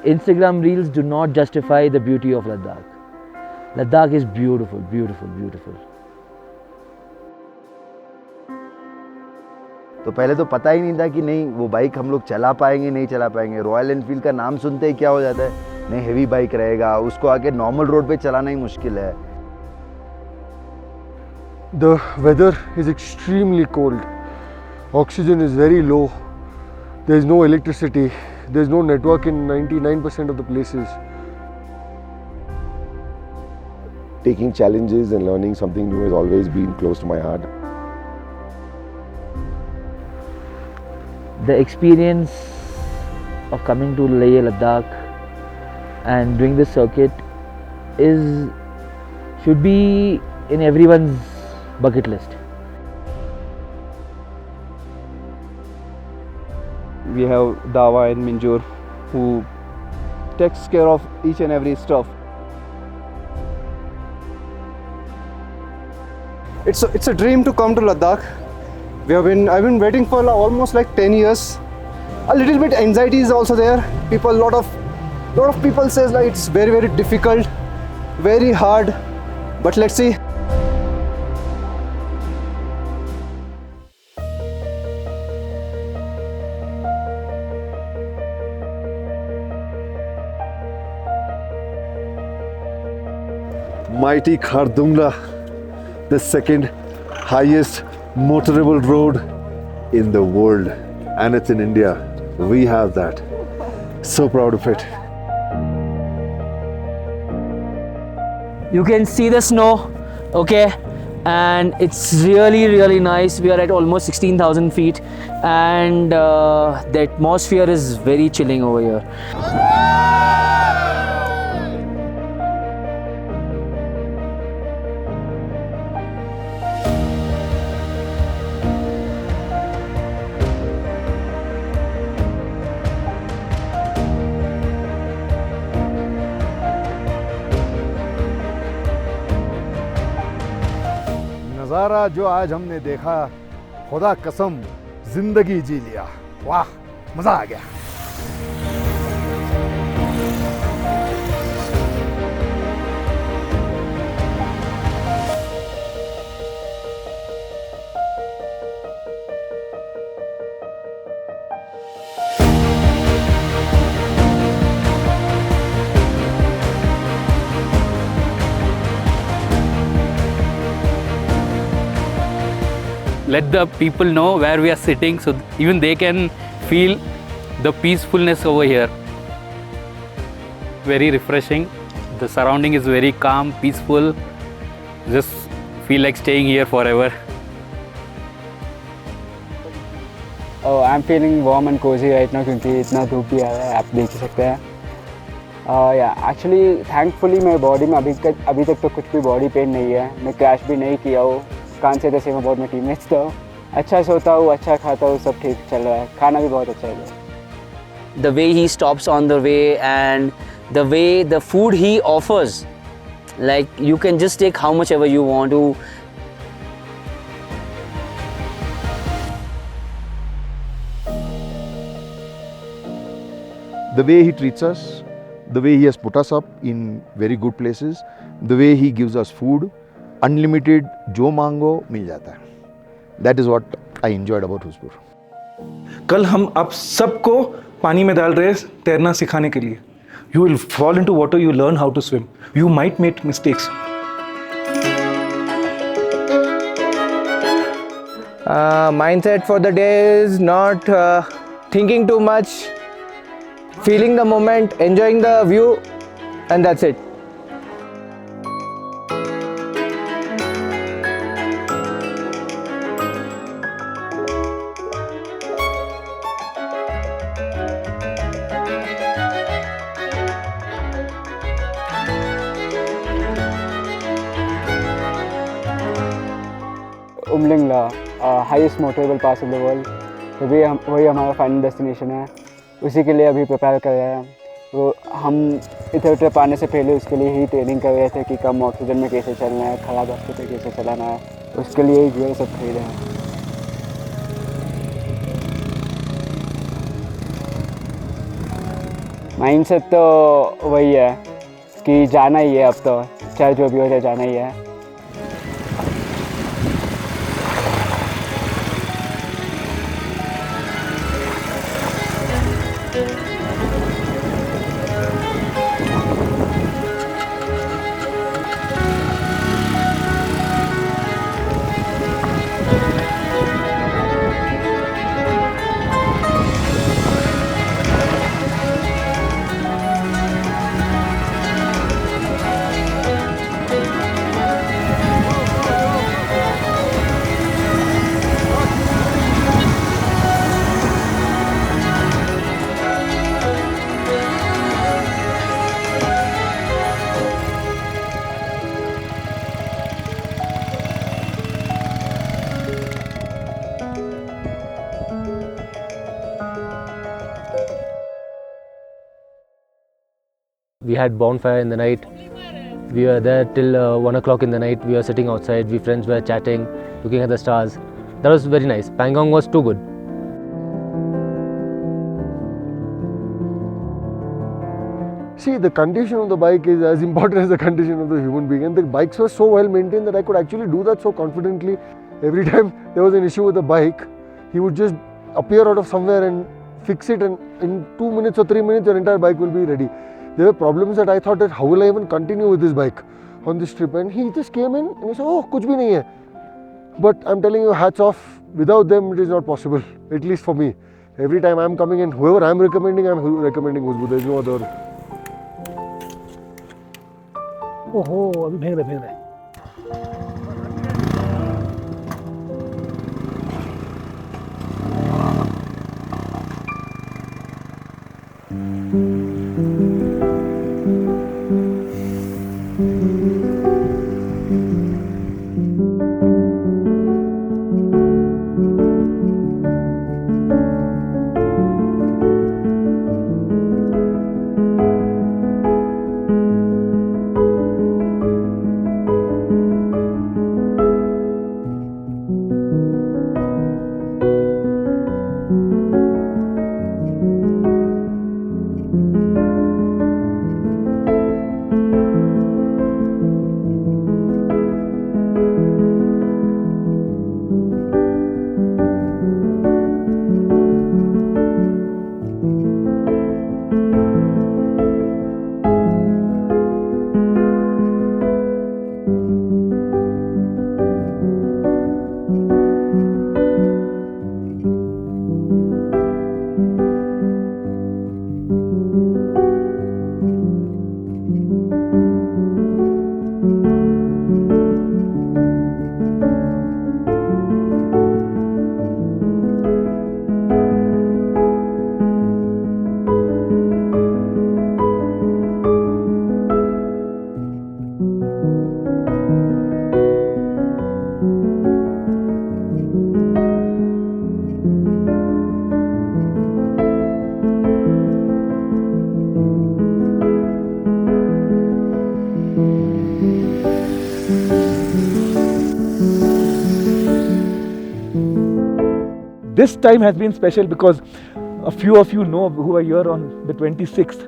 Instagram reels do not justify the beauty of Ladakh. Ladakh is beautiful, beautiful, beautiful. तो पहले तो पता ही नहीं था कि नहीं वो बाइक हम लोग चला पाएंगे नहीं चला पाएंगे। रॉयल एनफील्ड का नाम सुनते ही क्या हो जाता है, नहीं हेवी बाइक रहेगा, उसको आके नॉर्मल रोड पे चलाना ही मुश्किल है। The weather is extremely cold. Oxygen is very low. There is no electricity. There is no network in 99% of the places. Taking challenges and learning something new has always been close to my heart. The experience of coming to Leh Ladakh and doing this circuit should be in everyone's bucket list. We have Dawa and Minjur who takes care of each and every stuff. It's a dream to come to Ladakh. I've been waiting for almost like 10 years. A little bit anxiety is also there. Lot of people says like it's very very difficult, very hard, but let's see. Mighty Khardungla, the second highest motorable road in the world, and it's in India. We have that. So proud of it. You can see the snow, okay, and it's really really nice. We are at almost 16,000 feet and the atmosphere is very chilling over here. नज़ारा जो आज हमने देखा, खुदा कसम जिंदगी जी लिया। वाह, मज़ा आ गया। Let the people know where we are sitting so even they can feel the peacefulness over here. Very refreshing. The surrounding is very calm, peaceful. Just feel like staying here forever. Oh, I'm feeling warm and cozy right now क्योंकि इतना धूप भी आ रहा है, आप देख ही सकते हैं। एक्चुअली थैंकफुली मेरे बॉडी में अभी तक तो कुछ भी बॉडी पेन नहीं है। मैं क्रैश भी नहीं किया हूँ। कान से जैसे मैं बहुत में टीममेट्स था, अच्छा सोता हूँ, अच्छा खाता हूँ, सब ठीक चल रहा है। खाना भी बहुत अच्छा है। The way he stops on the way and the way the food he offers, like you can just take how much ever you want to. The way he treats us, the way he has put us up in very good places, the way he gives us food, unlimited, जो मांगो मिल जाता है. That is what I enjoyed about Huzpur. कल हम आप सबको पानी में डाल रहे हैं तैरना सिखाने के लिए. You will fall into water, you learn how to swim. You might make mistakes. Mindset for the day is not thinking too much, feeling the moment, enjoying the view, and that's it. Umling La, highest motorable pass in the world, तो वही हमारा final destination है। उसी के लिए अभी prepare कर रहे हैं। तो हम इधर उधर पाने से पहले उसके लिए ही ट्रेनिंग कर रहे थे कि कम ऑक्सीजन में कैसे चलना है, ख़राब रास्ते पे कैसे चलाना है, उसके लिए ही ये सब खरीदे हैं। माइंडसेट तो वही है कि जाना ही है, अब तो चाहे जो भी हो जाए जाना ही है। We had bonfire in the night. We were there till 1 o'clock in the night. We were sitting outside. We friends were chatting, looking at the stars. That was very nice. Pangong was too good. See, the condition of the bike is as important as the condition of the human being, and the bikes were so well maintained that I could actually do that so confidently. Every time there was an issue with the bike, he would just appear out of somewhere and fix it, and in 2 minutes or 3 minutes your entire bike will be ready. There were problems that I thought that how will I even continue with this bike on this trip, and he just came in and he said, oh, kuch bhi nahi hai. But I'm telling you, hats off, without them it is not possible, at least for me. Every time I'm coming in, whoever I'm recommending Huzbu. There is no other. ओहो अभी फेंक रहे This time has been special because a few of you know who were here on the 26th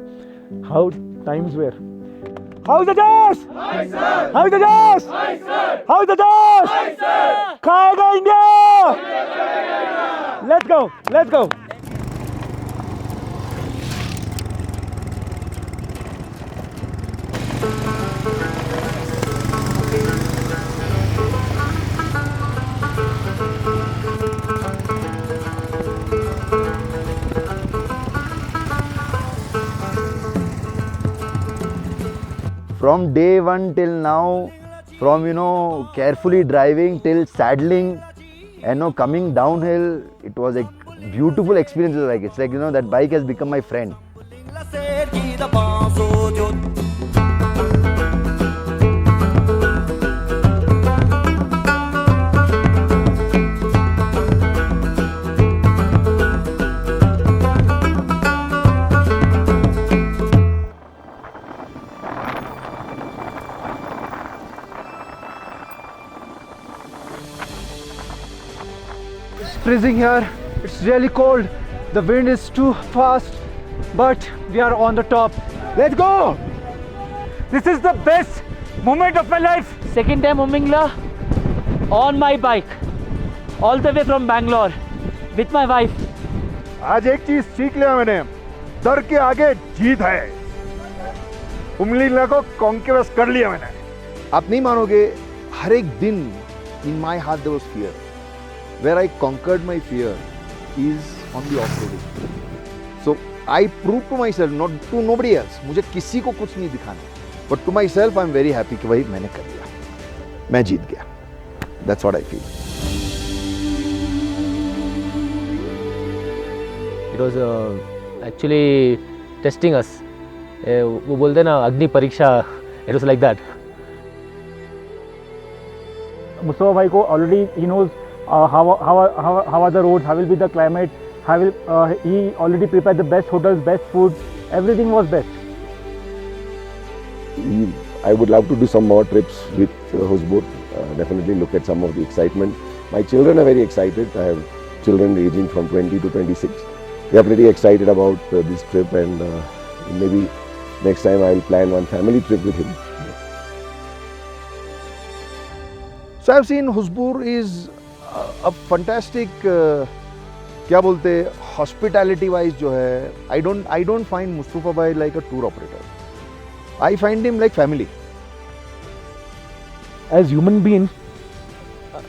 how times were. How's the Josh? Hi sir! How's the Josh? Hi sir! How's the Josh? Hi sir! Khayega India! Let's go! Let's go! From day one till now, from carefully driving till saddling and coming downhill, it was a beautiful experience. Like it's like that bike has become my friend. Freezing here, it's really cold, the wind is too fast but we are on the top. Let's go! This is the best moment of my life. Second time Umingla on my bike, all the way from Bangalore with my wife. आज एक चीज सीख लिया मैंने, डर के आगे जीत है। उमलिंगला को कॉन्क्वेस्ट कर लिया मैंने। आप नहीं मानोगे, हर एक दिन in my heart there was fear. Where I conquered my fear is on the off-roading. So I proved to myself, not to nobody else. मुझे किसी को कुछ नहीं दिखाना, but to myself I'm very happy कि भाई मैंने कर लिया, मैं जीत गया. That's what I feel. It was actually testing us. वो बोलते ना अग्नि परीक्षा. It was like that. Mustafa bhai ko already he knows how are the roads, how will be the climate, how will he already prepared the best hotels, best food, everything was best. I would love to do some more trips with Houseboat. Definitely look at some of the excitement. My children are very excited. I have children ranging from 20 to 26. They are pretty excited about this trip, and maybe next time I will plan one family trip with him. So I've seen Houseboat is a fantastic, क्या बोलते, hospitality wise जो है, I don't find Mustafa bhai like a tour operator. I find him like family. As human being,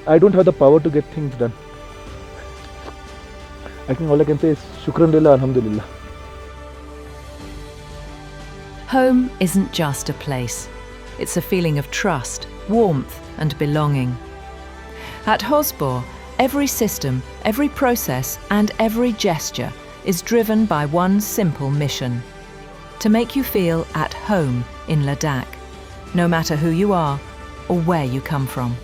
I don't have the power to get things done. I think all I can say is Shukran Lillah, Alhamdulillah. Home isn't just a place. It's a feeling of trust, warmth and belonging. At Hosbor, every system, every process and every gesture is driven by one simple mission: to make you feel at home in Ladakh, no matter who you are or where you come from.